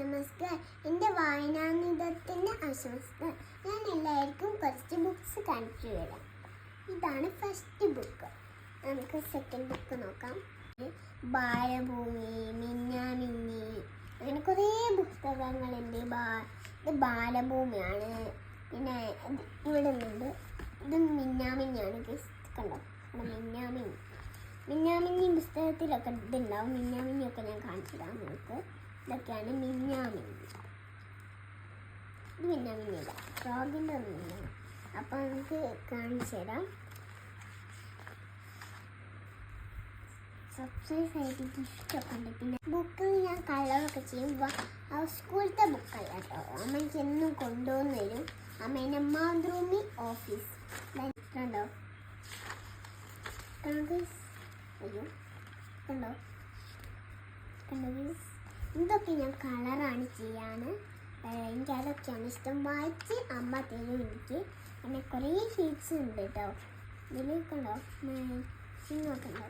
നമസ്കാരം. എൻ്റെ വായനാനിധത്തിൻ്റെ ആശംസകൾ. ഞാൻ എല്ലാവർക്കും കുറച്ച് ബുക്സ് കാണിച്ചു തരാം. ഇതാണ് ഫസ്റ്റ് ബുക്ക്. നമുക്ക് സെക്കൻഡ് ബുക്ക് നോക്കാം. ബാലഭൂമി, മിന്നാമിന്നി, അങ്ങനെ കുറേ പുസ്തകങ്ങളുണ്ട്. ഇത് ബാലഭൂമിയാണ്. പിന്നെ ഇവിടെ നിന്നുണ്ട്. ഇത് മിന്നാമിന്നിയാണ്. കണ്ടോ, മിന്നാമിന്നി പുസ്തകത്തിലൊക്കെ ഇതുണ്ടാവും. മിന്നാമിന്നിയൊക്കെ ഞാൻ കാണിച്ചു തരാം നിങ്ങൾക്ക്. ഇതൊക്കെയാണ് മിന്നാമിന്നി. ഇത് മിന്നാമിന്നിയല്ല, ഫ്രോഗിൻ്റെ ഒന്നുമില്ല. അപ്പോൾ നമുക്ക് കാണിച്ചു തരാം. സബ്സ്ക്രൈബ് ചെയ്തിട്ട് ഇഷ്ടമൊക്കെ ഉണ്ട്. പിന്നെ ബുക്ക് ഞാൻ കളറൊക്കെ ചെയ്യും. സ്കൂളത്തെ ബുക്കല്ല കേട്ടോ, അമ്മയ്ക്ക് എന്നും കൊണ്ടുവന്ന് തരും. അമ്മേൻ്റെ മാതൃഭൂമി ഓഫീസ് കണ്ടോ, അയ്യോ കണ്ടോ ഇതൊക്കെ ഞാൻ കളറാണ് ചെയ്യാന്. എനിക്ക് അതൊക്കെയാണ് ഇഷ്ടം. വായിച്ച് അമ്മ തരും എനിക്ക്. പിന്നെ കുറേ ഷീറ്റ്സ് ഉണ്ട് കേട്ടോ. ഇതിൽ കണ്ടോ മാച്ചിങ്ങൊക്കെ ഉണ്ടോ.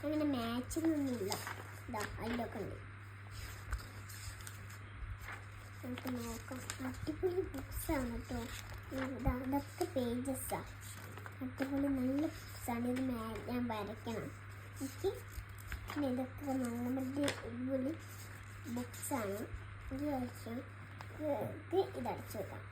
അങ്ങനെ മാച്ചിങ്ങൊന്നുമില്ല. ഇതാ അതിലൊക്കെ ഉണ്ട്. നമുക്ക് നോക്കാം. അടിപൊളി ബുക്സാണ് കേട്ടോ. ഇതൊക്കെ പേജസാണ്. അടിപൊളി നല്ല ബുക്സാണ്. ഇത് ഞാൻ വരയ്ക്കണം എനിക്ക്. പിന്നെ ഇതൊക്കെ നല്ല അടിപൊളി ബുക്സാണ്. ഇത് അടച്ചു വെക്കാം.